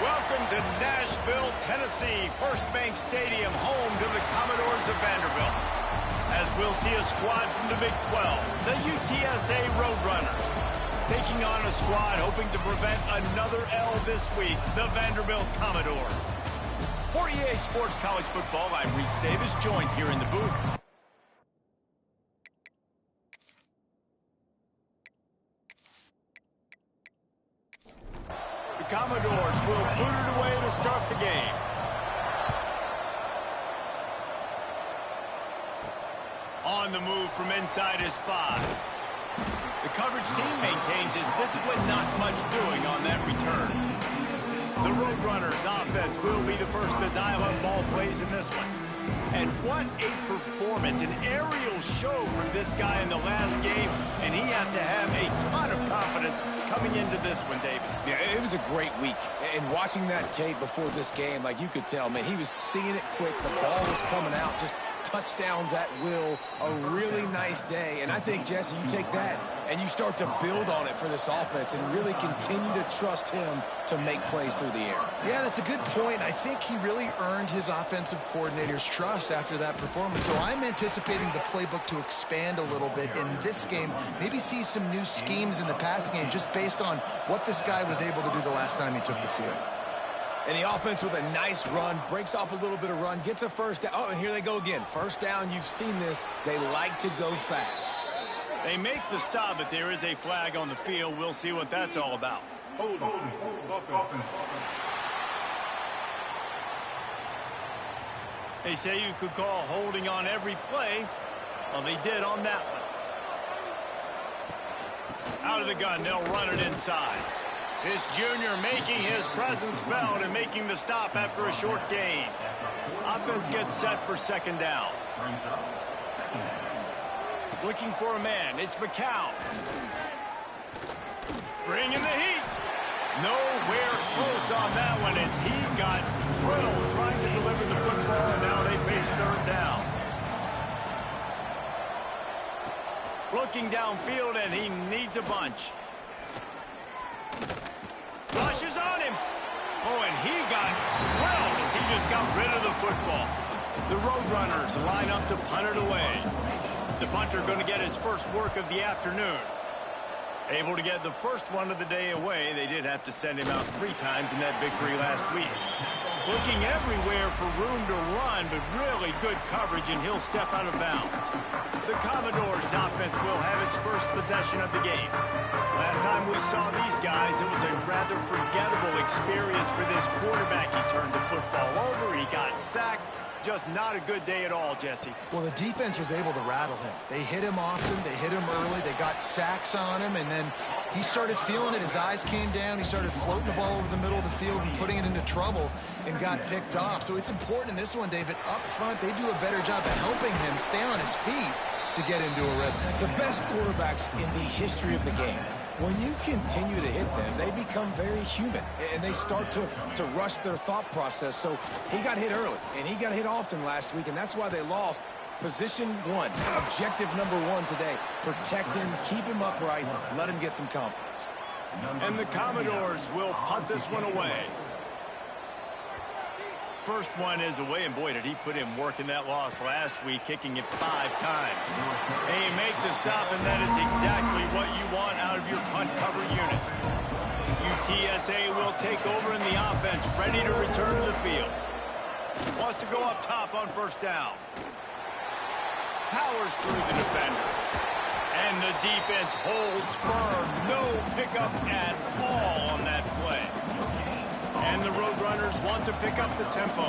Welcome to Nashville, Tennessee, First Bank Stadium, home to the Commodores of Vanderbilt. As we'll see a squad from the Big 12, the UTSA Roadrunners, taking on a squad hoping to prevent another L this week, the Vanderbilt Commodores. For EA Sports College Football, I'm Reese Davis, joined here in the booth. The Commodores will boot it away to start the game. On the move from inside his 5. The coverage team maintains his discipline, not much doing on that return. The Roadrunners offense will be the first to dial up ball plays in this one. And what a performance, an aerial show from this guy in the last game, and he has to have a ton of confidence coming into this one, David. Yeah, it was a great week. And watching that tape before this game, like you could tell, man, he was seeing it quick. The ball was coming out, just touchdowns at will. A really nice day. And I think, Jesse, you take that and you start to build on it for this offense and really continue to trust him to make plays through the air. Yeah, that's a good point. I think he really earned his offensive coordinator's trust after that performance. So I'm anticipating the playbook to expand a little bit in this game. Maybe see some new schemes in the passing game just based on what this guy was able to do the last time he took the field. And the offense with a nice run, breaks off a little bit of run, gets a first down. Oh, and here they go again. First down, you've seen this. They like to go fast. They make the stop, but there is a flag on the field. We'll see what that's all about. Hold. They say you could call holding on every play. Well, they did on that one. Out of the gun, they'll run it inside. This junior making his presence felt and making the stop after a short gain. Offense gets set for second down. Looking for a man. It's McCown. Bringing the heat. Nowhere close on that one as he got drilled trying to deliver the football, and now they face third down. Looking downfield, and he needs a bunch. Rushes on him. Oh, and he got drilled as he just got rid of the football. The Roadrunners line up to punt it away. The punter going to get his first work of the afternoon. Able to get the first one of the day away. They did have to send him out 3 times in that victory last week. Looking everywhere for room to run, but really good coverage, and he'll step out of bounds. The Commodores offense will have its first possession of the game. Last time we saw these guys, it was a rather forgettable experience for this quarterback. He turned the football over, he got sacked. Just not a good day at all, Jesse. Well, the defense was able to rattle him. They hit him often, they hit him early, they got sacks on him, and then he started feeling it. His eyes came down, he started floating the ball over the middle of the field and putting it into trouble and got picked off. So it's important in this one, David, up front, they do a better job of helping him stay on his feet to get into a rhythm. The best quarterbacks in the history of the game, when you continue to hit them, they become very human, and they start to rush their thought process. So he got hit early, and he got hit often last week, and that's why they lost. Position 1, objective number 1 today. Protect him, keep him upright, let him get some confidence. And the Commodores will punt this one away. First one is away, and boy, did he put in work in that loss last week, kicking it 5 times. And you make the stop, and that is exactly what you want out of your punt cover unit. UTSA will take over in the offense, ready to return to the field. Wants to go up top on first down. Powers through the defender. And the defense holds firm. No pickup at all on that play. And the Roadrunners want to pick up the tempo.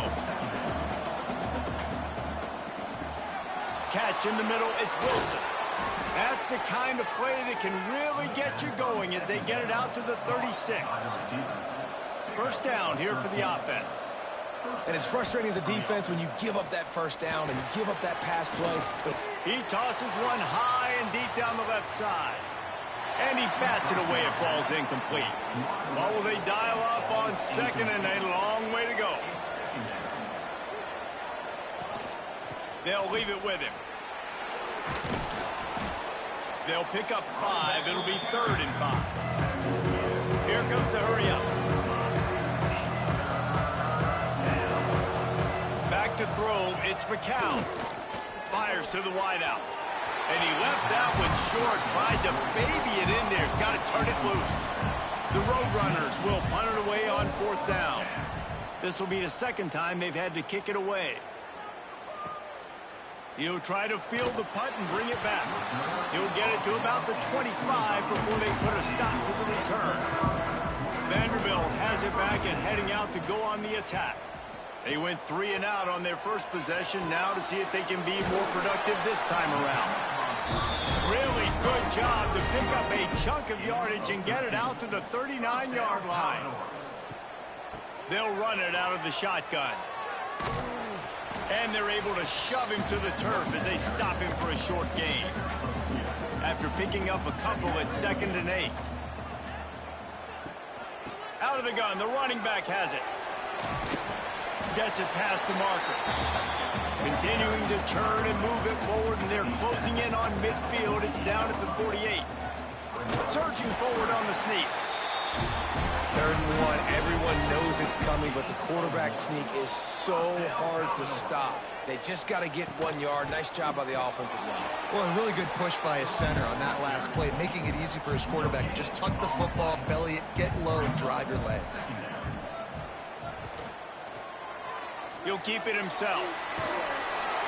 Catch in the middle, it's Wilson. That's the kind of play that can really get you going as they get it out to the 36. First down here for the offense. And it's frustrating as a defense when you give up that first down and you give up that pass play. But he tosses one high and deep down the left side. And he bats it away. It falls incomplete. Well, will they dial up on second, and a long way to go. They'll leave it with him. They'll pick up 5. It'll be 3rd and 5. Here comes the hurry up. throw, it's McCown. Fires to the wideout. And he left that one short, tried to baby it in there. He's got to turn it loose. The Roadrunners will punt it away on 4th down. This will be the second time they've had to kick it away. He'll try to field the punt and bring it back. He'll get it to about the 25 before they put a stop to the return. Vanderbilt has it back and heading out to go on the attack. They went 3 and out on their first possession, now to see if they can be more productive this time around. Really good job to pick up a chunk of yardage and get it out to the 39-yard line. They'll run it out of the shotgun. And they're able to shove him to the turf as they stop him for a short gain. After picking up a couple at 2nd and 8. Out of the gun, the running back has it. Gets it past the marker. Continuing to turn and move it forward, and they're closing in on midfield. It's down at the 48. Surging forward on the sneak. 3rd and 1. Everyone knows it's coming, but the quarterback sneak is so hard to stop. They just got to get 1 yard. Nice job by the offensive line. Well, a really good push by his center on that last play, making it easy for his quarterback to just tuck the football, belly it, get low, and drive your legs. He'll keep it himself.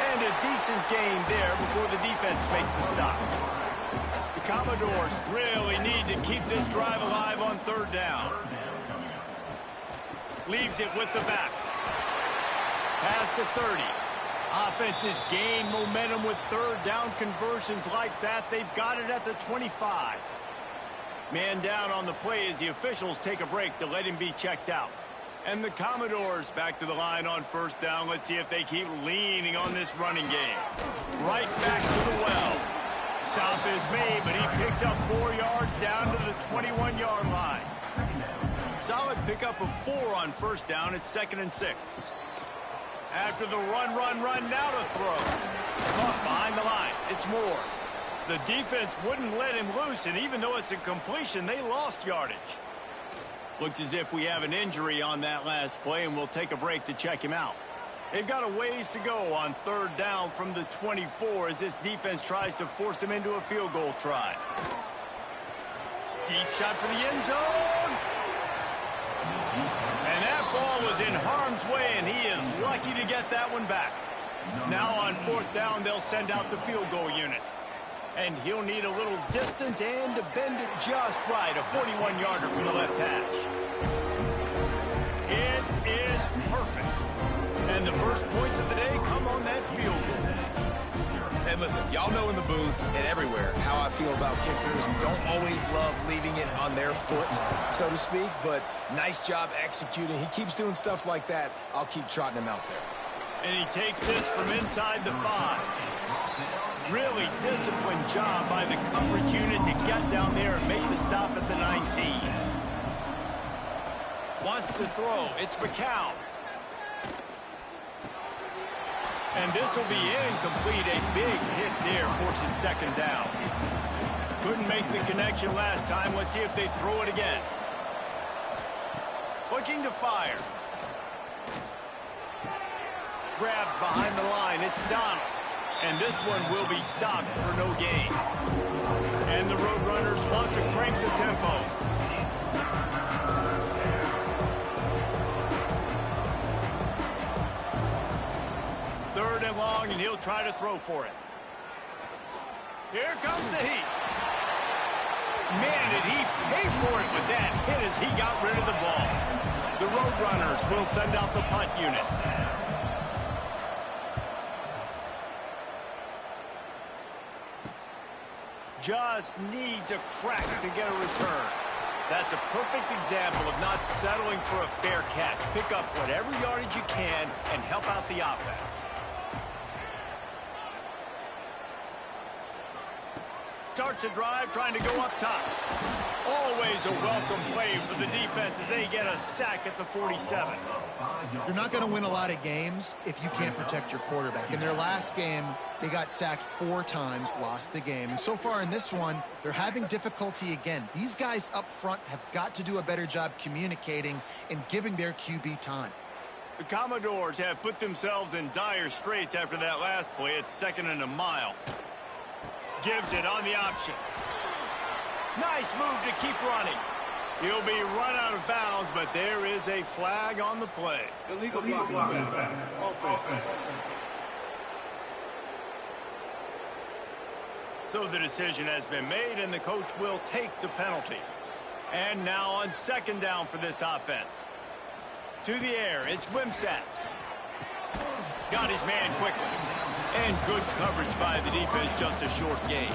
And a decent gain there before the defense makes the stop. The Commodores really need to keep this drive alive on 3rd down. Leaves it with the back. Past the 30. Offenses gain momentum with 3rd down conversions like that. They've got it at the 25. Man down on the play as the officials take a break to let him be checked out. And the Commodores back to the line on 1st down. Let's see if they keep leaning on this running game. Right back to the well. Stop is made, but he picks up 4 yards down to the 21-yard line. Solid pickup of 4 on 1st down. It's 2nd and 6. After the run, now to throw. Caught behind the line. It's Moore. The defense wouldn't let him loose, and even though it's a completion, they lost yardage. Looks as if we have an injury on that last play, and we'll take a break to check him out. They've got a ways to go on 3rd down from the 24 as this defense tries to force him into a field goal try. Deep shot for the end zone. And that ball was in harm's way, and he is lucky to get that one back. Now on 4th down, they'll send out the field goal unit. And he'll need a little distance and to bend it just right. A 41-yarder from the left hash. It is perfect. And the first points of the day come on that field goal. And listen, y'all know in the booth and everywhere how I feel about kickers. Don't always love leaving it on their foot, so to speak, but nice job executing. He keeps doing stuff like that. I'll keep trotting him out there. And he takes this from inside the 5. Really disciplined job by the coverage unit to get down there and make the stop at the 19. Wants to throw. It's McCown. And this will be incomplete. A big hit there forces 2nd down. Couldn't make the connection last time. Let's see if they throw it again. Looking to fire. Grabbed behind the line. It's Donald. And this one will be stopped for no gain. And the Roadrunners want to crank the tempo. Third and long, and he'll try to throw for it. Here comes the heat. Man, did he pay for it with that hit as he got rid of the ball. The Roadrunners will send out the punt unit. Just needs a crack to get a return. That's a perfect example of not settling for a fair catch. Pick up whatever yardage you can and help out the offense. Starts a drive trying to go up top. Always a welcome play for the defense as they get a sack at the 47. You're not going to win a lot of games if you can't protect your quarterback. In their last game, they got sacked 4 times, lost the game. And so far in this one, they're having difficulty again. These guys up front have got to do a better job communicating and giving their QB time. The Commodores have put themselves in dire straits after that last play. It's 2nd and a mile. Gives it on the option. Nice move to keep running. He'll be run out of bounds, but there is a flag on the play. Illegal blocking. Offense. So the decision has been made, and the coach will take the penalty. And now on 2nd down for this offense. To the air, it's Wimsatt. Got his man quickly. And good coverage by the defense, just a short gain.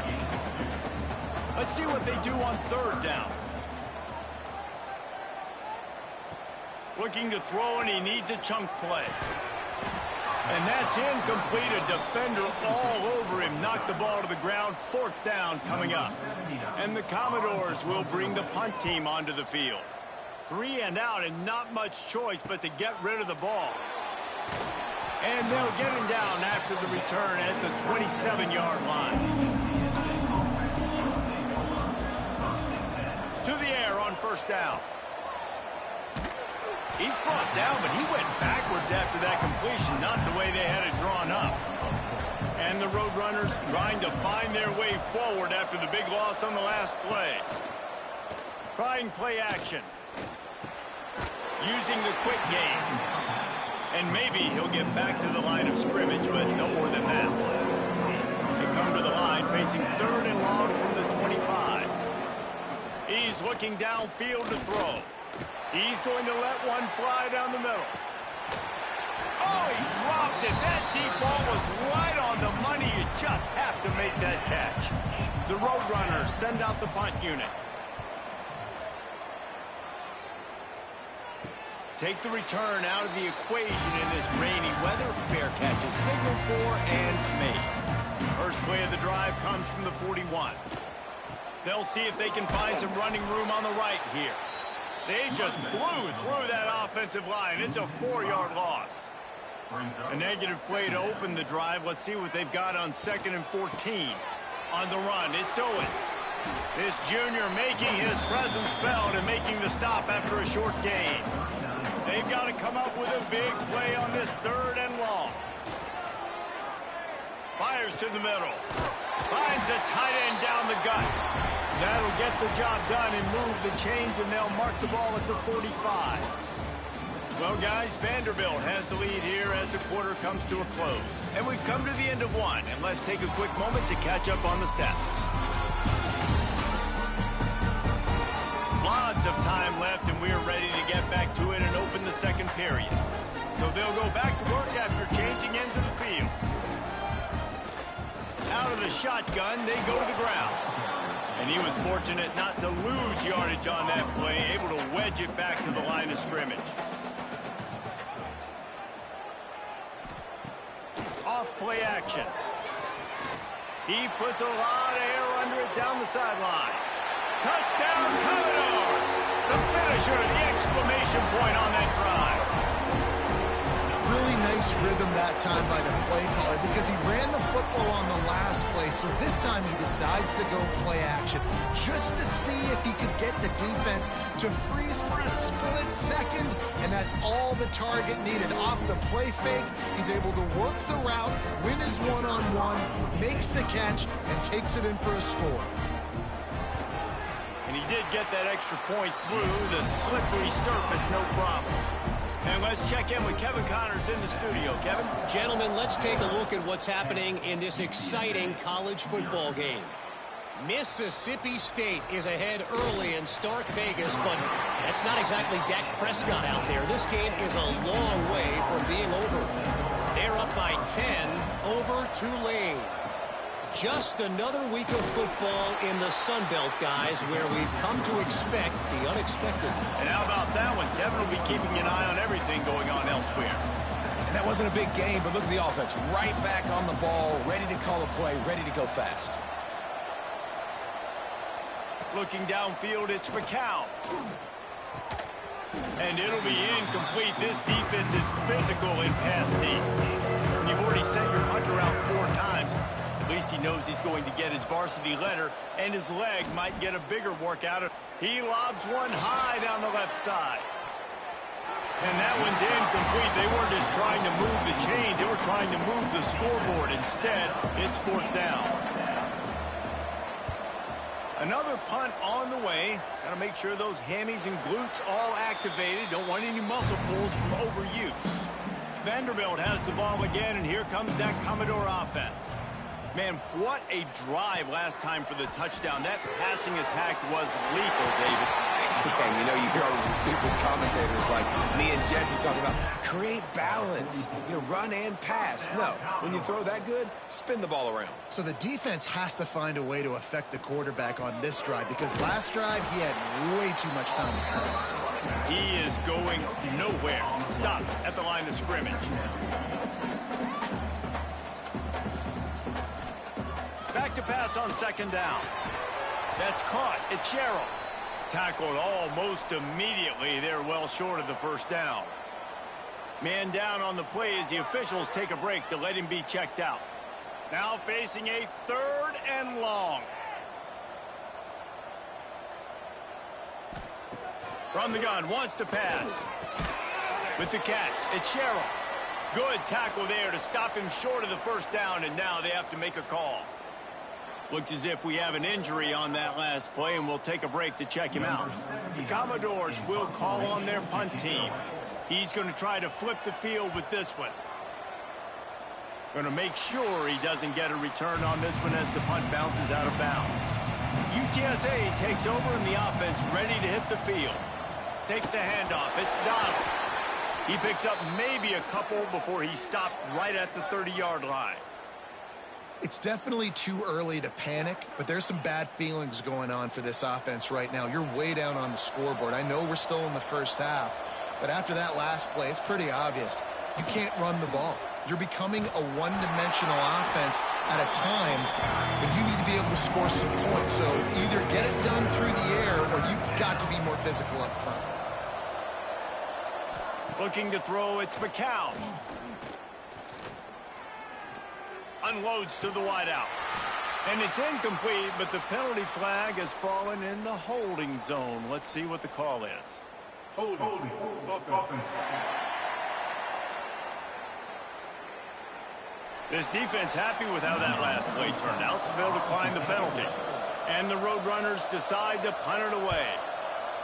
Let's see what they do on 3rd down. Looking to throw, and he needs a chunk play. And that's incomplete. A defender all over him. Knocked the ball to the ground. 4th down coming up. And the Commodores will bring the punt team onto the field. 3 and out, and not much choice but to get rid of the ball. And they'll get him down after the return at the 27-yard line. To the air on 1st down. He's brought down, but he went backwards after that completion, not the way they had it drawn up. And the Roadrunners trying to find their way forward after the big loss on the last play. Trying play action. Using the quick game. And maybe he'll get back to the line of scrimmage, but no more than that. They come to the line facing 3rd and long from the 25. He's looking downfield to throw. He's going to let one fly down the middle. Oh, he dropped it. That deep ball was right on the money. You just have to make that catch. The Roadrunners send out the punt unit. Take the return out of the equation in this rainy weather. Fair catch is signaled for and made. First play of the drive comes from the 41. They'll see if they can find some running room on the right here. They just blew through that offensive line. It's a 4-yard loss. A negative play to open the drive. Let's see what they've got on 2nd and 14. On the run, it's Owens. This junior making his presence felt and making the stop after a short gain. They've got to come up with a big play on this 3rd and long. Fires to the middle. Finds a tight end down the gut. That'll get the job done and move the chains, and they'll mark the ball at the 45. Well, guys, Vanderbilt has the lead here as the quarter comes to a close. And we've come to the end of one, and let's take a quick moment to catch up on the stats. Lots of time left, and we're ready to get back to it and open the 2nd period. So they'll go back to work after changing into the field. Out of the shotgun, they go to the ground. And he was fortunate not to lose yardage on that play, able to wedge it back to the line of scrimmage. Off play action. He puts a lot of air under it down the sideline. Touchdown, Commodores! The finisher, the exclamation point on that drive. Really nice rhythm that time by the play caller because he ran the football on the last play, so this time he decides to go play action just to see if he could get the defense to freeze for a split second, and that's all the target needed. Off the play fake, he's able to work the route, win his one-on-one, makes the catch, and takes it in for a score. And he did get that extra point through the slippery surface, no problem. And let's check in with Kevin Connors in the studio. Kevin? Gentlemen, let's take a look at what's happening in this exciting college football game. Mississippi State is ahead early in Stark Vegas, but that's not exactly Dak Prescott out there. This game is a long way from being over. They're up by 10 over Tulane. Just another week of football in the Sun Belt, guys, where we've come to expect the unexpected. And how about that one? Kevin will be keeping an eye on everything going on elsewhere. And that wasn't a big game, but look at the offense. Right back on the ball, ready to call a play, ready to go fast. Looking downfield, it's McCown. And it'll be incomplete. This defense is physical in pass deep. When you've already sent your punter out 4 times, at least he knows he's going to get his varsity letter, and his leg might get a bigger workout. He lobs one high down the left side. And that one's incomplete. They weren't just trying to move the chains. They were trying to move the scoreboard. Instead, it's 4th down. Another punt on the way. Got to make sure those hammies and glutes all activated. Don't want any muscle pulls from overuse. Vanderbilt has the ball again, and here comes that Commodore offense. Man, what a drive last time for the touchdown. That passing attack was lethal, David. Yeah, you know, you hear all these stupid commentators like me and Jesse talking about create balance, run and pass. No, when you throw that good, spin the ball around. So the defense has to find a way to affect the quarterback on this drive, because last drive he had way too much time to throw. He is going nowhere. Stop at the line of scrimmage. Back to pass on 2nd down. That's caught. It's Sherrill. Tackled almost immediately. They're well short of the 1st down. Man down on the play as the officials take a break to let him be checked out. Now facing a 3rd and long. From the gun, wants to pass. With the catch, it's Sherrill. Good tackle there to stop him short of the 1st down, and now they have to make a call. Looks as if we have an injury on that last play, and we'll take a break to check him out. The Commodores will call on their punt team. He's going to try to flip the field with this one. Going to make sure he doesn't get a return on this one as the punt bounces out of bounds. UTSA takes over, and the offense ready to hit the field. Takes the handoff. It's Donald. He picks up maybe a couple before he stopped right at the 30-yard line. It's definitely too early to panic, but there's some bad feelings going on for this offense right now. You're way down on the scoreboard. I know we're still in the 1st half, but after that last play, it's pretty obvious. You can't run the ball. You're becoming a one-dimensional offense at a time when you need to be able to score some points. So either get it done through the air or you've got to be more physical up front. Looking to throw, it's McCown. Unloads to the wideout. And it's incomplete, but the penalty flag has fallen in the holding zone. Let's see what the call is. Holding. Offense. This defense happy with how that last play turned out, so they'll decline the penalty. And the Roadrunners decide to punt it away.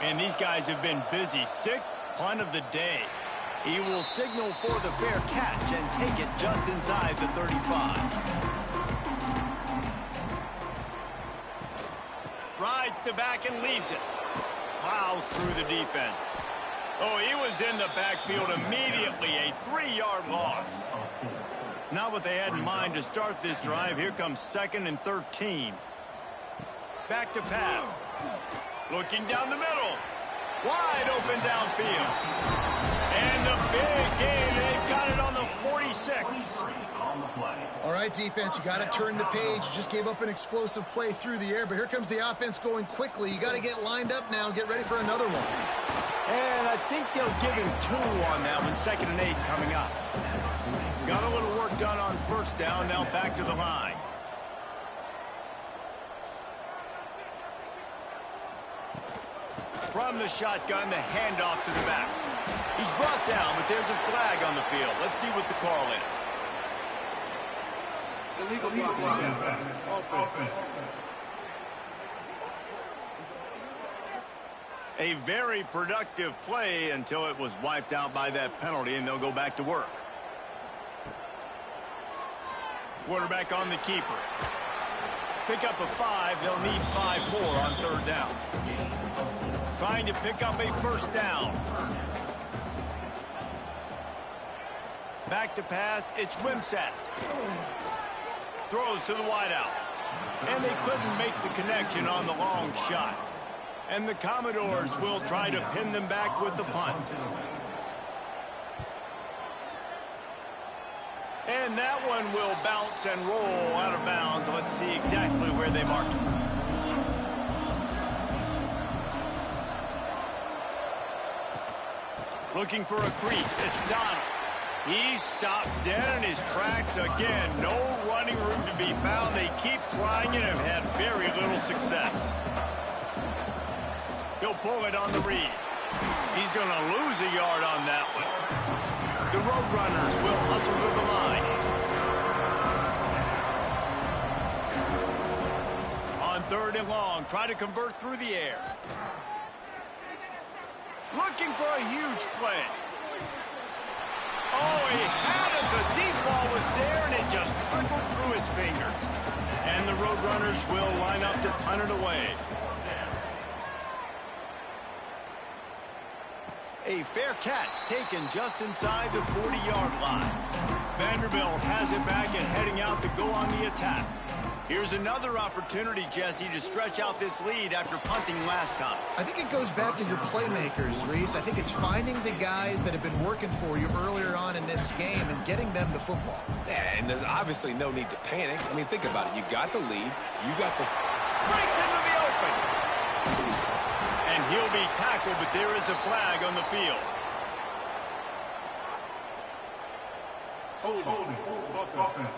And these guys have been busy. 6th punt of the day. He will signal for the fair catch and take it just inside the 35. Rides to back and leaves it. Plows through the defense. Oh, he was in the backfield immediately. A 3-yard loss. Not what they had in mind to start this drive. Here comes 2nd and 13. Back to pass. Looking down the middle. Wide open downfield. And the big gain. They've got it on the 46. All right, defense, you got to turn the page. You just gave up an explosive play through the air, but here comes the offense going quickly. You got to get lined up now and get ready for another one. And I think they'll give him 2 on that one. 2nd and 8 coming up. Got a little work done on 1st down. Now back to the line. From the shotgun, the handoff to the back. He's brought down, but there's a flag on the field. Let's see what the call is. Illegal blocking. Offense. A very productive play until it was wiped out by that penalty, and they'll go back to work. Quarterback on the keeper. Pick up a 5. They'll need 5 more on 3rd down. Trying to pick up a 1st down. Back to pass. It's Wimsatt. Throws to the wideout. And they couldn't make the connection on the long shot. And the Commodores will try to pin them back with the punt. And that one will bounce and roll out of bounds. Let's see exactly where they marked it. Looking for a crease. It's Donald. He's stopped dead in his tracks again. No running room to be found. They keep trying it and have had very little success. He'll pull it on the read. He's going to lose a yard on that one. The Roadrunners will hustle to the line. On 3rd and long, try to convert through the air. Looking for a huge play. Oh, he had it. The deep ball was there, and it just trickled through his fingers. And the Roadrunners will line up to punt it away. A fair catch taken just inside the 40-yard line. Vanderbilt has it back and heading out to go on the attack. Here's another opportunity, Jesse, to stretch out this lead after punting last time. I think it goes back to your playmakers, Reese. I think it's finding the guys that have been working for you earlier on in this game and getting them the football. Yeah, and there's obviously no need to panic. I mean, think about it. You got the lead. You got the... Breaks into the open. And he'll be tackled, but there is a flag on the field. Holding. Offense.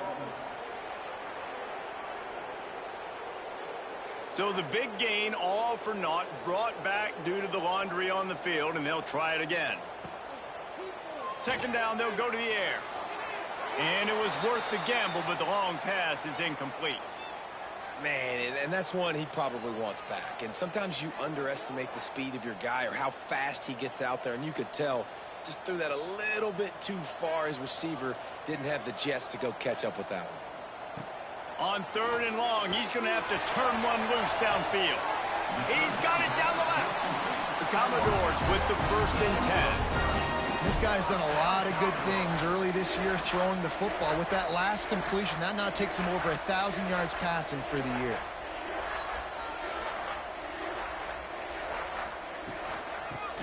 So the big gain, all for naught, brought back due to the laundry on the field, and they'll try it again. 2nd down, they'll go to the air. And it was worth the gamble, but the long pass is incomplete. Man, and that's one he probably wants back. And sometimes you underestimate the speed of your guy or how fast he gets out there, and you could tell just threw that a little bit too far. His receiver didn't have the jets to go catch up with that one. On 3rd and long, he's going to have to turn one loose downfield. He's got it down the left. The Commodores with the 1st and 10. This guy's done a lot of good things early this year throwing the football. With that last completion, that now takes him over 1,000 yards passing for the year.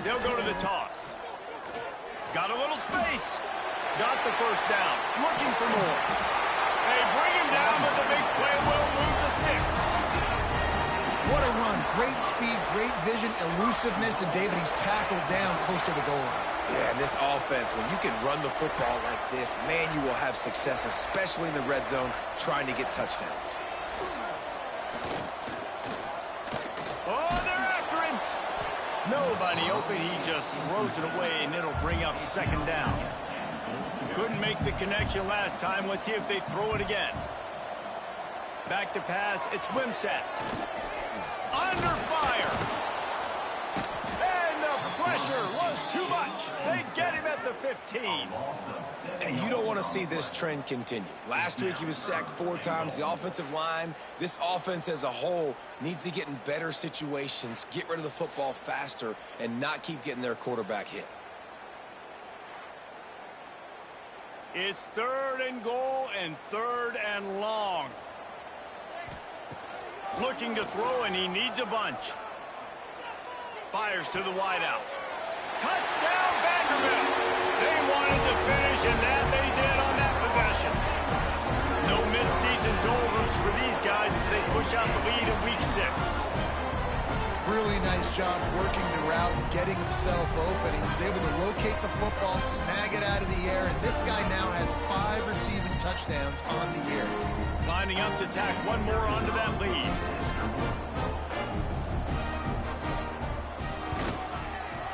They'll go to the toss. Got a little space. Got the 1st down. Looking for more. They bring him down, but the big play will move the sticks. What a run. Great speed, great vision, elusiveness, and David, he's tackled down close to the goal line. Yeah, and this offense, when you can run the football like this, man, you will have success, especially in the red zone, trying to get touchdowns. Oh, they're after him. Nobody open. He just throws it away, and it'll bring up 2nd down. Couldn't make the connection last time. Let's see if they throw it again. Back to pass. It's Wimsatt. Under fire. And the pressure was too much. They get him at the 15. And you don't want to see this trend continue. Last week he was sacked 4 times. The offensive line, this offense as a whole, needs to get in better situations, get rid of the football faster, and not keep getting their quarterback hit. It's 3rd and goal and 3rd and long. Looking to throw, and he needs a bunch. Fires to the wideout. Touchdown, Vanderbilt. They wanted to finish, and that they did on that possession. No midseason doldrums for these guys as they push out the lead in Week 6. Really nice job working the route and getting himself open. He was able to locate the football, snag it out of the air, and this guy now has 5 receiving touchdowns on the year. Lining up to tack one more onto that lead.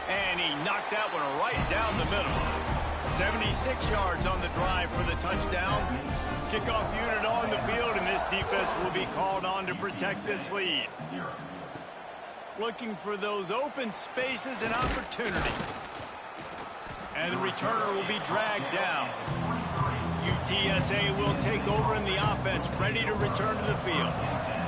And he knocked that one right down the middle. 76 yards on the drive for the touchdown. Kickoff unit on the field, and this defense will be called on to protect this lead. Looking for those open spaces and opportunity. And the returner will be dragged down. UTSA will take over in the offense, ready to return to the field.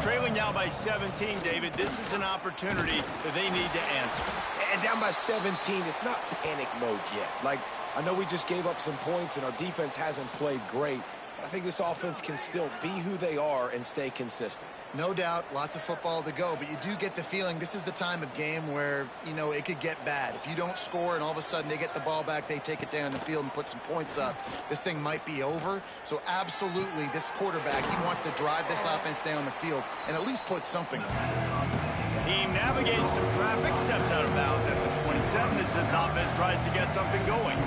Trailing now by 17, David. This is an opportunity that they need to answer. And down by 17, it's not panic mode yet. Like, I know we just gave up some points and our defense hasn't played great. I think this offense can still be who they are and stay consistent. No doubt, lots of football to go, but you do get the feeling this is the time of game where, you know, it could get bad. If you don't score and all of a sudden they get the ball back, they take it down the field and put some points up, this thing might be over. So absolutely, this quarterback, he wants to drive this offense down the field and at least put something on it. He navigates some traffic, steps out of bounds at the 27 as this offense tries to get something going.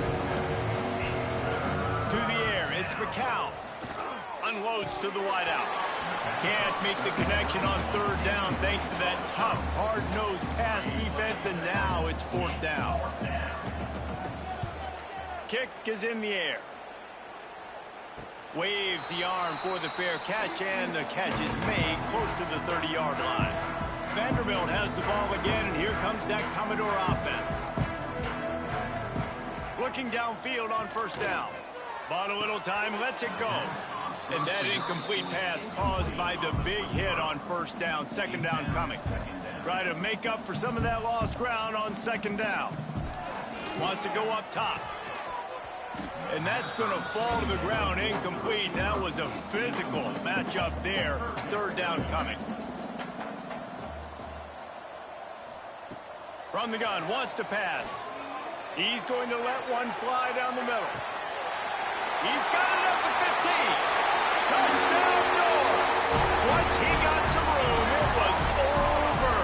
To the air, it's McCown. Unloads to the wideout. Can't make the connection on third down thanks to that tough, hard-nosed pass defense, and now it's fourth down. Kick is in the air. Waves the arm for the fair catch, and the catch is made close to the 30-yard line. Vanderbilt has the ball again, and here comes that Commodore offense. Looking downfield on first down. Bought a little time, lets it go. And that incomplete pass caused by the big hit on first down. Second down coming. Try to make up for some of that lost ground on second down. Wants to go up top. And that's going to fall to the ground incomplete. That was a physical matchup there. Third down coming. From the gun, wants to pass. He's going to let one fly down the middle. He's got it up to 15. Touchdown Doors! Once he got some room, it was over.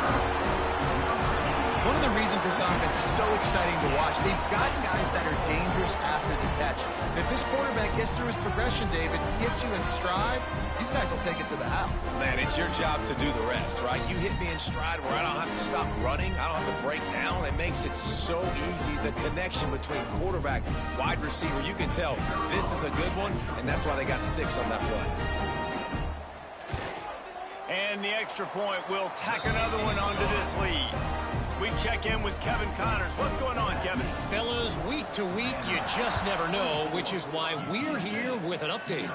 One of the reasons this offense is so exciting to watch, they've got guys that are dangerous after the catch. And if this quarterback gets through his progression, David, hits you in stride, these guys will take it to the house. Man, it's your job to do the rest, right? You hit me in stride where I don't have to stop running. I don't have to break down. It makes it so easy. The connection between quarterback, wide receiver, you can tell this is a good one, and that's why they got 6 on that play. And the extra point will tack another one onto this lead. We check in with Kevin Connors. What's going on, Kevin? Fellas, week to week, you just never know, which is why we're here with an update.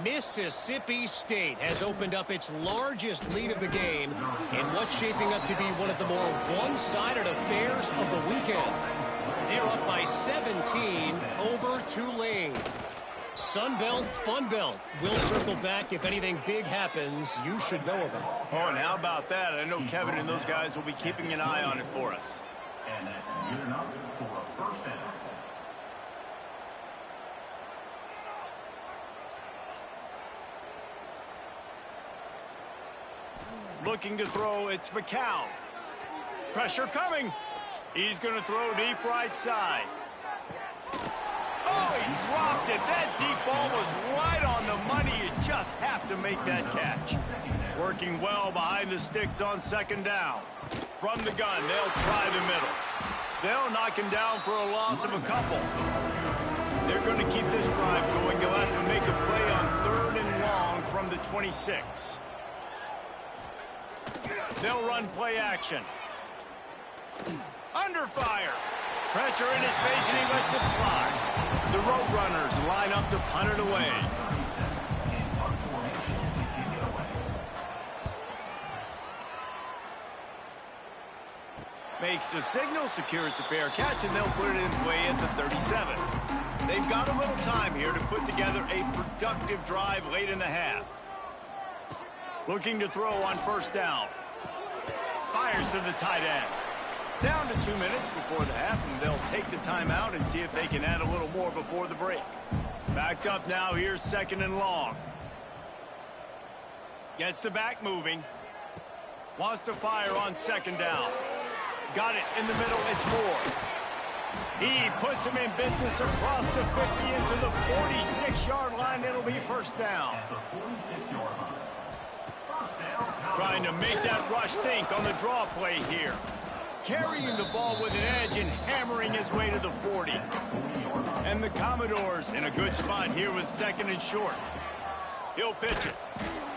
Mississippi State has opened up its largest lead of the game in what's shaping up to be one of the more one-sided affairs of the weekend. They're up by 17 over Tulane. Sunbelt, Funbelt. We'll circle back if anything big happens you should know about. Oh, and how about that? I know Kevin and those guys will be keeping an eye on it for us. And that's good enough for a first down. Looking to throw, it's McCown. Pressure coming. He's going to throw deep right side. Oh, he dropped it. That deep ball was right on the money. You just have to make that catch. Working well behind the sticks on second down. From the gun, they'll try the middle. They'll knock him down for a loss of a couple. They're going to keep this drive going. They'll have to make a play on third and long from the 26. They'll run play action. Under fire. Pressure in his face, and he lets it fly. The Roadrunners line up to punt it away. Makes the signal, secures the fair catch, and they'll put it in play at the 37. They've got a little time here to put together a productive drive late in the half. Looking to throw on first down. Fires to the tight end. Down to 2 minutes before the half, and they'll take the timeout and see if they can add a little more before the break. Backed up now, here's second and long. Gets the back moving. Wants to fire on second down. Got it in the middle, it's 4. He puts him in business across the 50 into the 46-yard line. It'll be first down. Trying to make that rush think on the draw play here. Carrying the ball with an edge and hammering his way to the 40. And the Commodores in a good spot here with second and short. He'll pitch it.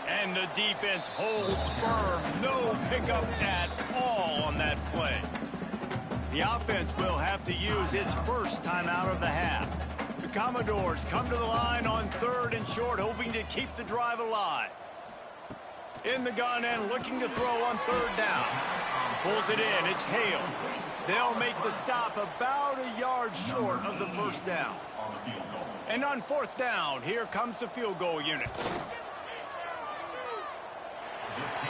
And the defense holds firm. No pickup at all on that play. The offense will have to use its first timeout of the half. The Commodores come to the line on third and short, hoping to keep the drive alive. In the gun and looking to throw on third down. Pulls it in. It's Hale. They'll make the stop about a yard short of the first down. And on fourth down, here comes the field goal unit.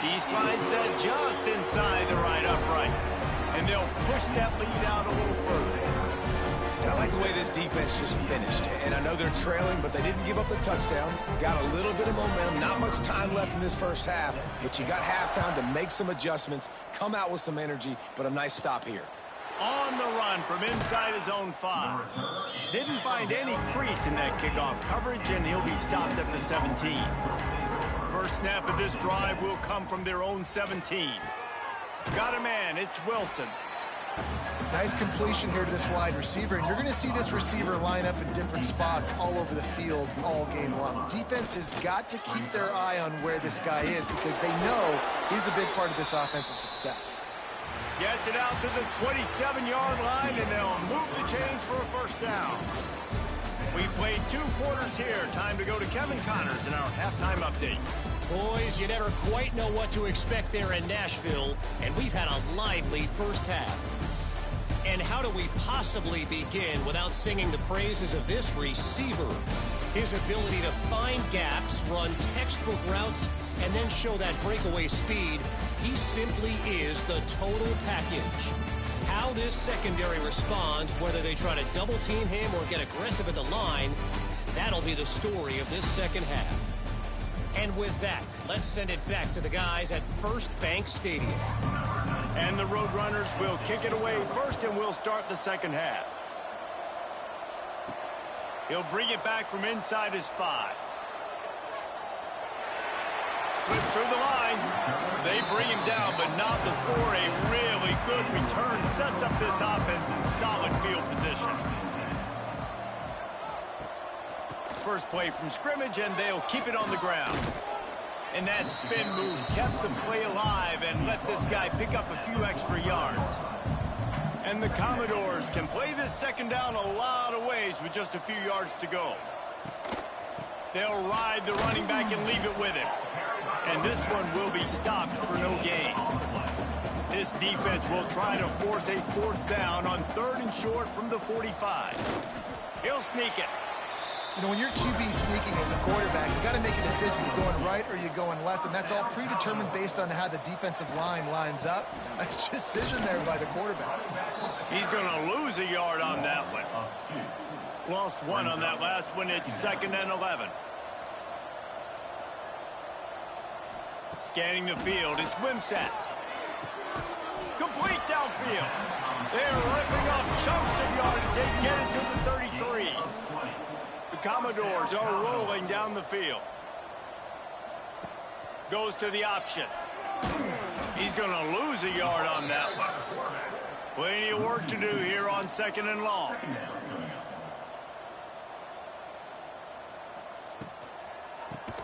He slides that just inside the right upright. And they'll push that lead out a little further. And I like the way this defense just finished. And I know they're trailing, but they didn't give up the touchdown. Got a little bit of momentum. Not much time left in this first half, but you got halftime to make some adjustments, come out with some energy, but a nice stop here. On the run from inside his own 5. Didn't find any crease in that kickoff coverage, and he'll be stopped at the 17. First snap of this drive will come from their own 17. Got a man, it's Wilson. Nice completion here to this wide receiver, and you're going to see this receiver line up in different spots all over the field all game long. Defense has got to keep their eye on where this guy is because they know he's a big part of this offensive success. Gets it out to the 27-yard line, and they'll move the chains for a first down. We played 2 quarters here. Time to go to Kevin Connors in our halftime update. Boys, you never quite know what to expect there in Nashville, and we've had a lively first half. And how do we possibly begin without singing the praises of this receiver? His ability to find gaps, run textbook routes, and then show that breakaway speed. He simply is the total package. How this secondary responds, whether they try to double-team him or get aggressive at the line, that'll be the story of this second half. And with that, let's send it back to the guys at First Bank Stadium. And the Roadrunners will kick it away first, and we'll start the second half. He'll bring it back from inside his 5. Slips through the line. They bring him down, but not before a really good return sets up this offense in solid field position. First play from scrimmage, and they'll keep it on the ground. And that spin move kept the play alive and let this guy pick up a few extra yards. And the Commodores can play this second down a lot of ways with just a few yards to go. They'll ride the running back and leave it with him. And this one will be stopped for no gain. This defense will try to force a 4th down on 3rd and short from the 45. He'll sneak it. You know, when you're QB sneaking as a quarterback, you got to make a decision. You're going right or you're going left, and that's all predetermined based on how the defensive line lines up. That's a decision there by the quarterback. He's going to lose a yard on that one. Lost 1 on that last one. It's 2nd and 11. Scanning the field, it's Wimsatt. Complete downfield. They're ripping off chunks of yardage. They get it to the 33. The Commodores are rolling down the field. Goes to the option. He's going to lose a yard on that one. Plenty of work to do here on 2nd and long.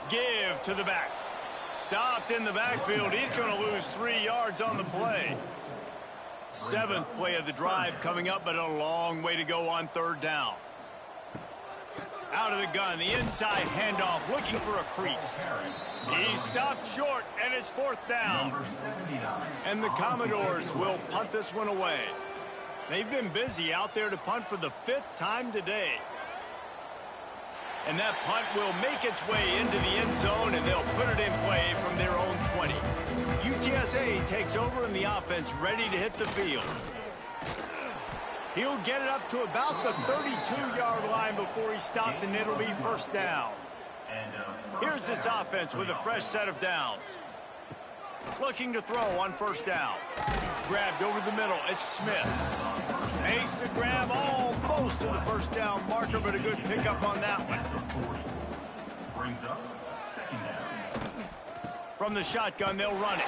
Give to the back. Stopped in the backfield. He's going to lose 3 yards on the play. 7th play of the drive coming up, but a long way to go on 3rd down. Out of the gun, the inside handoff, looking for a crease. He stopped short, and it's 4th down. And the Commodores will punt this one away. They've been busy out there to punt for the 5th time today. And that punt will make its way into the end zone, and they'll put it in play from their own 20. UTSA takes over, and the offense ready to hit the field. He'll get it up to about the 32-yard line before he stopped, and it'll be 1st down. Here's this offense with a fresh set of downs. Looking to throw on 1st down. Grabbed over the middle. It's Smith. Makes the grab almost to the 1st down marker, but a good pickup on that one. From the shotgun, they'll run it.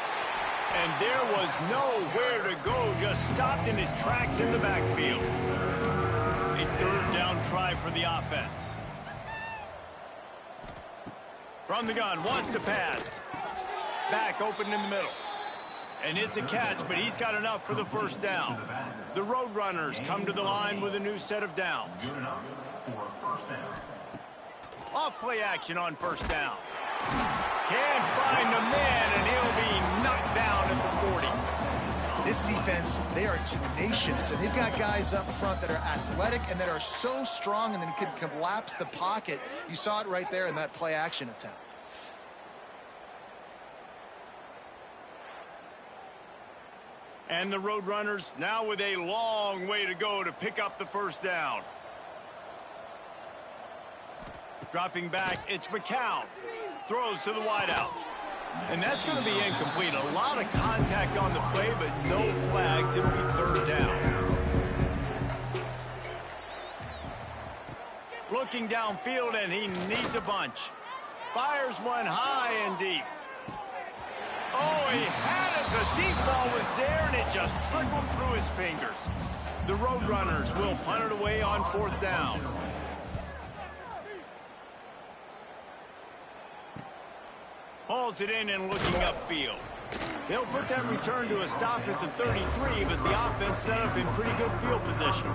And there was nowhere to go, just stopped in his tracks in the backfield. A 3rd down try for the offense. From the gun, wants to pass. Back open in the middle. And it's a catch, but he's got enough for the 1st down. The Roadrunners come to the line with a new set of downs. Off play action on 1st down. Can't find a man, and he'll be knocked down at the 40. This defense, they are tenacious, and they've got guys up front that are athletic and that are so strong and then can collapse the pocket. You saw it right there in that play action attempt. And the Roadrunners now with a long way to go to pick up the 1st down. Dropping back, it's McCown. Throws to the wideout. And that's going to be incomplete. A lot of contact on the play, but no flags. It'll be 3rd down. Looking downfield, and he needs a bunch. Fires one high and deep. Oh, he had it. The deep ball was there, and it just trickled through his fingers. The Roadrunners will punt it away on 4th down. Hauls it in and looking upfield. They'll put that return to a stop at the 33, but the offense set up in pretty good field position.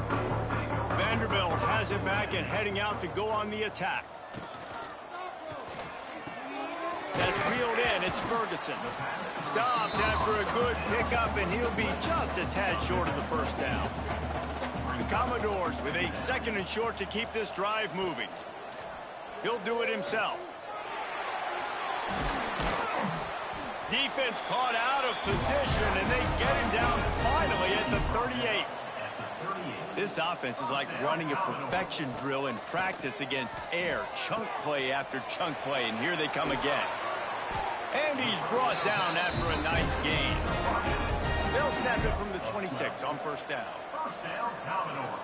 Vanderbilt has it back and heading out to go on the attack. That's reeled in. It's Ferguson. Stopped after a good pickup, and he'll be just a tad short of the 1st down. The Commodores with a 2nd and short to keep this drive moving. He'll do it himself. Defense caught out of position, and they get him down finally at the 38. This offense is like running a perfection drill in practice against air. Chunk play after chunk play, and here they come again. And he's brought down after a nice gain. They'll snap it from the 26 on 1st down. First down, Commodores.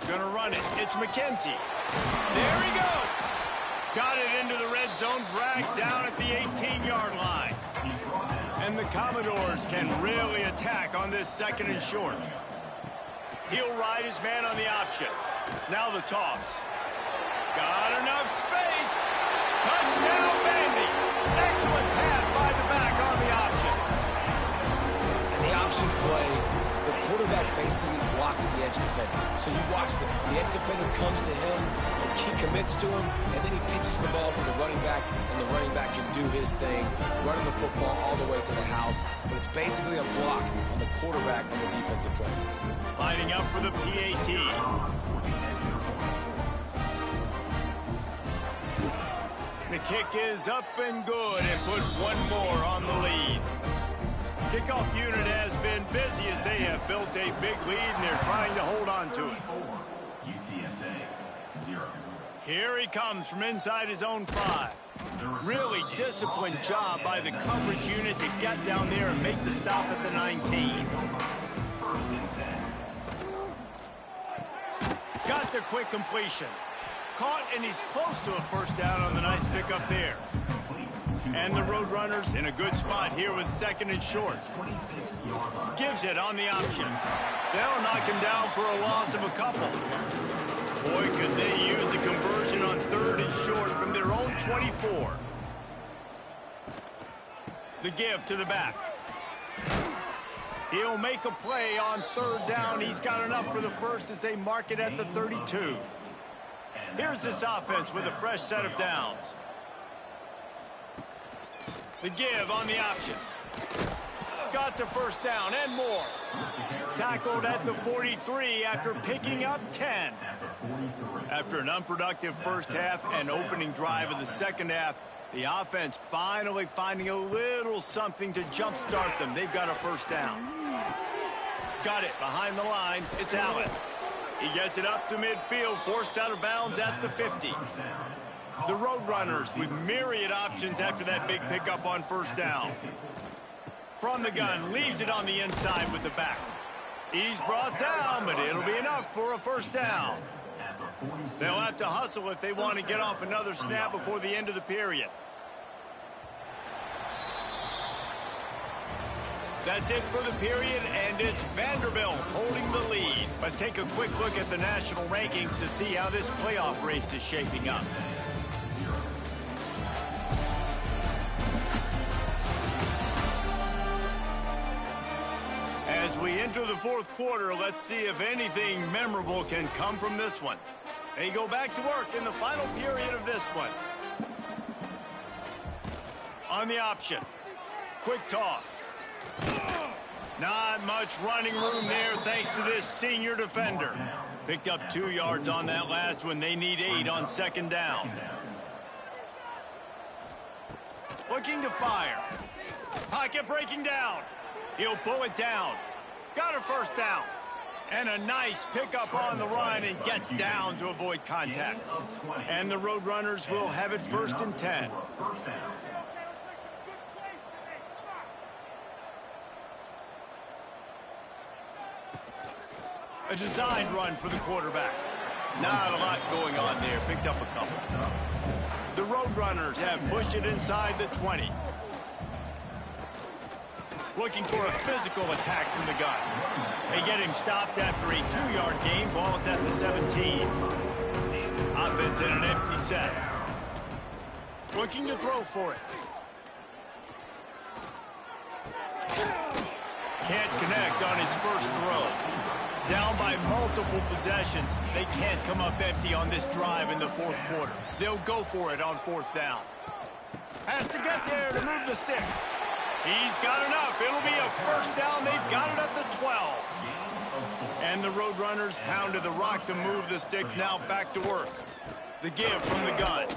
Gonna run it. It's McKenzie. There he goes. Got it into the red zone, dragged down at the 18-yard line. And the Commodores can really attack on this 2nd and short. He'll ride his man on the option. Now the toss. Got enough space. Touchdown, Vandy. Excellent pass by the back on the option. And the option play, the quarterback basically blocks the edge defender. So you watch the edge defender comes to him, and he commits to him, and then he pitches the ball to the running back, and the running back can do his thing, running the football all the way to the house. But it's basically a block on the quarterback on the defensive play. Lining up for the PAT. The kick is up and good, and put one more on the lead. Kickoff unit has been busy as they have built a big lead, and they're trying to hold on to it. UTSA 0. Here he comes from inside his own 5. Really disciplined job by the coverage unit to get down there and make the stop at the 19. Got the quick completion. Caught, and he's close to a 1st down on the nice pickup there. And the Roadrunners in a good spot here with 2nd and short. Gives it on the option. They'll knock him down for a loss of a couple. Boy, could they use a conversion on 3rd and short from their own 24. The give to the back. He'll make a play on 3rd down. He's got enough for the 1st as they mark it at the 32. Here's this offense with a fresh set of downs. The give on the option. Got the 1st down and more. Tackled at the 43 after picking up 10. After an unproductive 1st half and opening drive of the 2nd half, the offense finally finding a little something to jumpstart them. They've got a 1st down. Got it behind the line. It's Allen. He gets it up to midfield, forced out of bounds at the 50. The Roadrunners with myriad options after that big pickup on 1st down. From the gun, leaves it on the inside with the back. He's brought down, but it'll be enough for a 1st down. They'll have to hustle if they want to get off another snap before the end of the period. That's it for the period, and it's Vanderbilt holding the lead. Let's take a quick look at the national rankings to see how this playoff race is shaping up. As we enter the 4th quarter, let's see if anything memorable can come from this one. They go back to work in the final period of this one. On the option. Quick toss. Not much running room there thanks to this senior defender. Picked up 2 yards on that last one. They need 8 on 2nd down. Looking to fire. Pocket breaking down. He'll pull it down. Got a 1st down. And a nice pickup on the run and gets down to avoid contact. And the Roadrunners will have it 1st and 10. A designed run for the quarterback. Not a lot going on there. Picked up a couple. The Roadrunners have pushed it inside the 20. Looking for a physical attack from the gun. They get him stopped after a 2-yard gain. Ball is at the 17. Offense in an empty set. Looking to throw for it. Can't connect on his first throw. Down by multiple possessions. They can't come up empty on this drive in the fourth quarter. They'll go for it on fourth down. Has to get there to move the sticks. He's got enough. It'll be a first down. They've got it at the 12. And the Roadrunners pounded the rock to move the sticks. Now back to work. The give from the gun.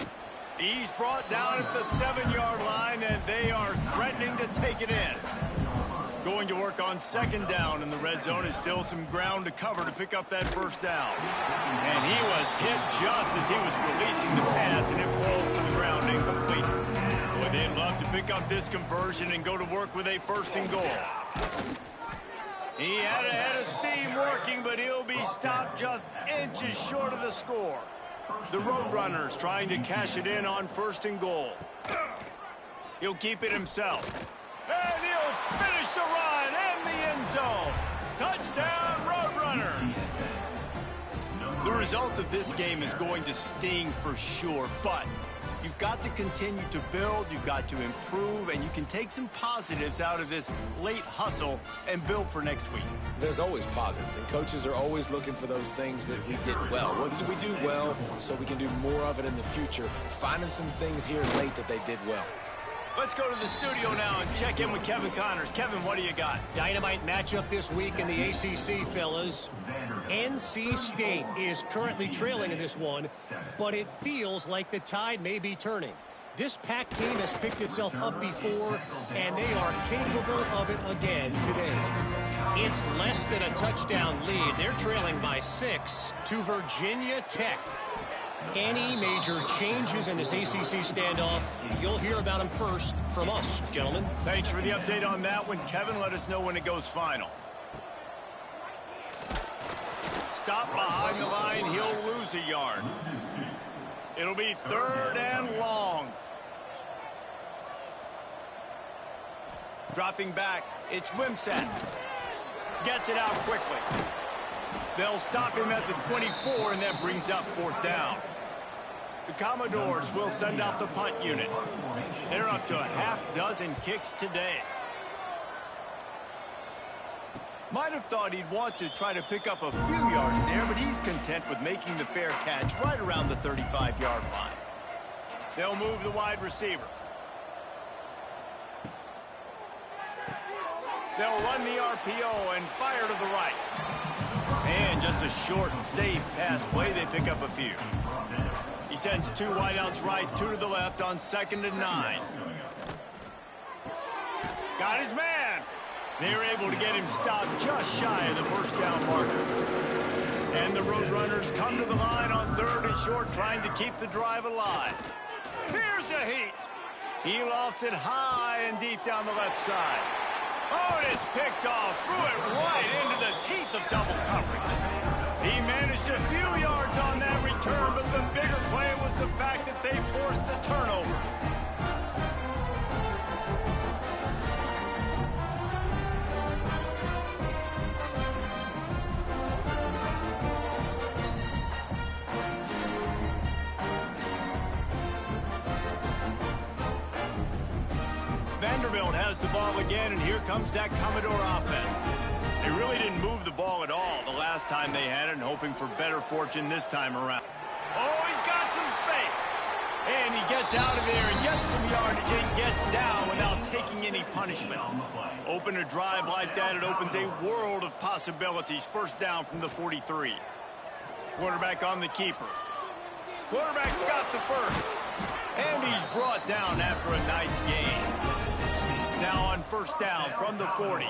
He's brought down at the 7-yard line, and they are threatening to take it in. Going to work on second down in the red zone. Is still some ground to cover to pick up that first down. And he was hit just as he was releasing the pass, and it falls to the ground incomplete. Boy, they'd love to pick up this conversion and go to work with a first and goal. He had a head of steam working, but he'll be stopped just inches short of the score. The Roadrunners trying to cash it in on first and goal. He'll keep it himself. And he'll finish the run in the end zone. Touchdown, Roadrunners. The result of this game is going to sting for sure, but you've got to continue to build, you've got to improve, and you can take some positives out of this late hustle and build for next week. There's always positives, and coaches are always looking for those things that we did well. What did we do well so we can do more of it in the future? Finding some things here late that they did well. Let's go to the studio now and check in with Kevin Connors. Kevin, what do you got? Dynamite matchup this week in the ACC, fellas. NC State is currently trailing in this one, but it feels like the tide may be turning. This Pac team has picked itself up before, and they are capable of it again today. It's less than a touchdown lead. They're trailing by 6 to Virginia Tech. Any major changes in this ACC standoff, you'll hear about them first from us, gentlemen. Thanks for the update on that one, Kevin. Let us know when it goes final. Stop behind the line. He'll lose a yard. It'll be third and long. Dropping back. It's Wimsatt. Gets it out quickly. They'll stop him at the 24, and that brings up fourth down. The Commodores will send out the punt unit. They're up to a half-dozen kicks today. Might have thought he'd want to try to pick up a few yards there, but he's content with making the fair catch right around the 35-yard line. They'll move the wide receiver. They'll run the RPO and fire to the right. And just a short and safe pass play. They pick up a few. He sends 2 wideouts right, 2 to the left on 2nd and 9. Got his man. They were able to get him stopped just shy of the first down marker. And the Roadrunners come to the line on 3rd and short, trying to keep the drive alive. Here's a heat. He lofts it high and deep down the left side. Oh, and it's picked off. Threw it right into the teeth of double coverage. He managed a few yards on that return, but the bigger play was the fact that they forced the turnover. Vanderbilt has the ball again, and here comes that Commodore offense. They really didn't move the ball at all the last time they had it, and hoping for better fortune this time around. Oh, he's got some space. And he gets out of there and gets some yardage and gets down without taking any punishment. Open a drive like that, it opens a world of possibilities. First down from the 43. Quarterback on the keeper. Quarterback's got the first. And he's brought down after a nice gain. Now on first down from the 40.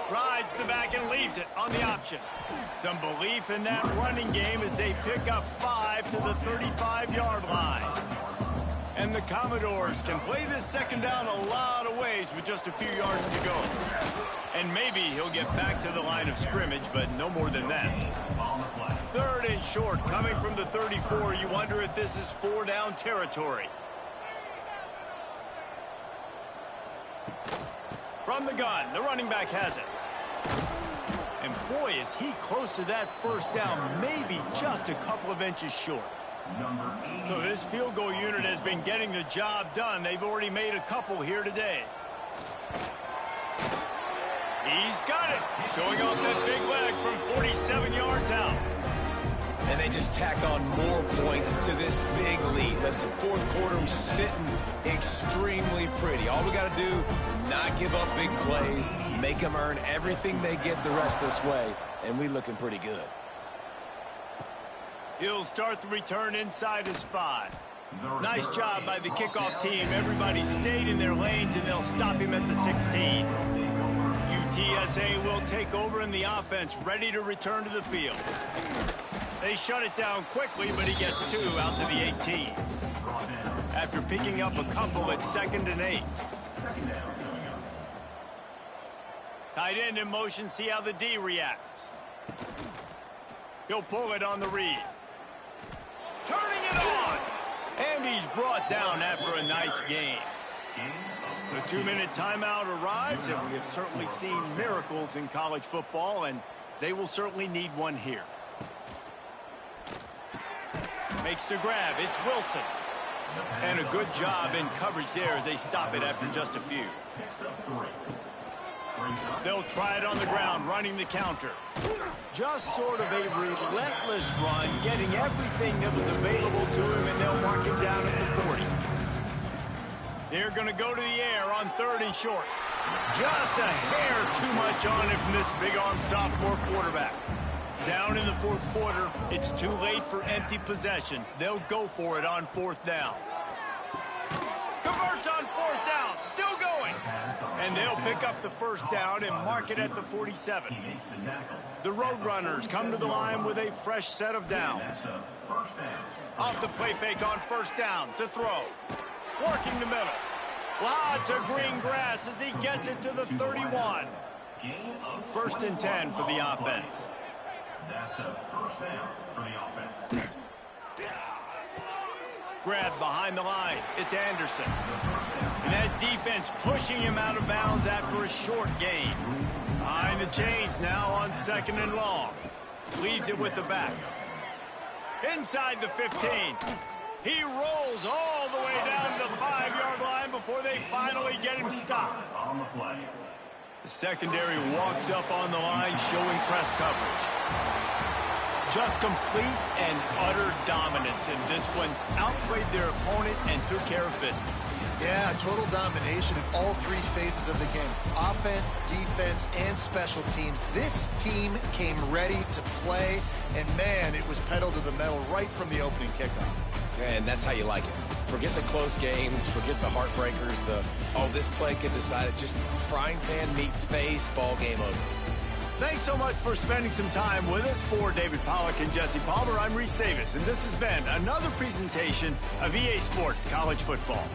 Rides the back and leaves it on the option. Some belief in that running game as they pick up 5 to the 35-yard line. And the Commodores can play this second down a lot of ways with just a few yards to go. And maybe he'll get back to the line of scrimmage, but no more than that. 3rd and short, coming from the 34. You wonder if this is 4-down territory. From the gun, the running back has it. And boy, is he close to that 1st down, maybe just a couple of inches short. So this field goal unit has been getting the job done. They've already made a couple here today. He's got it, showing off that big leg from 47 yards out. And they just tack on more points to this big lead. Listen, 4th quarter was sitting extremely pretty. All we got to do, not give up big plays, make them earn everything they get the rest this way, and we looking pretty good. He'll start the return inside his 5. Nice job by the kickoff team. Everybody stayed in their lanes, and they'll stop him at the 16. UTSA will take over in the offense, ready to return to the field. They shut it down quickly, but he gets 2 out to the 18. After picking up a couple at 2nd and 8. Tight end in motion, see how the D reacts. He'll pull it on the read. Turning it on! And he's brought down after a nice gain. The 2-minute timeout arrives, and we have certainly seen miracles in college football, and they will certainly need one here. Makes the grab. It's Wilson. And a good job in coverage there as they stop it after just a few. They'll try it on the ground, running the counter. Just sort of a relentless run, getting everything that was available to him, and they'll mark him down at the 40. They're going to go to the air on 3rd and short. Just a hair too much on him from this big-arm sophomore quarterback. Down in the 4th quarter, it's too late for empty possessions. They'll go for it on 4th down. Converts on 4th down, still going. And they'll pick up the 1st down and mark it at the 47. The Roadrunners come to the line with a fresh set of downs. Off the play fake on 1st down to throw. Working the middle. Lots of green grass as he gets it to the 31. 1st and 10 for the offense. That's a 1st down for the offense. Grab behind the line. It's Anderson. And that defense pushing him out of bounds after a short gain. Behind the chains now on 2nd and long. Leaves it with the back. Inside the 15. He rolls all the way down to the 5-yard line before they finally get him stopped. On the play. The secondary walks up on the line, showing press coverage. Just complete and utter dominance in this one. Outplayed their opponent and took care of business. Yeah, total domination in all 3 phases of the game. Offense, defense, and special teams. This team came ready to play, and man, it was pedal to the metal right from the opening kickoff. And that's how you like it. Forget the close games, forget the heartbreakers, this play get decided. Just frying pan meet face, ball game over. Thanks so much for spending some time with us. For David Pollack and Jesse Palmer, I'm Reese Davis, and this has been another presentation of EA Sports College Football.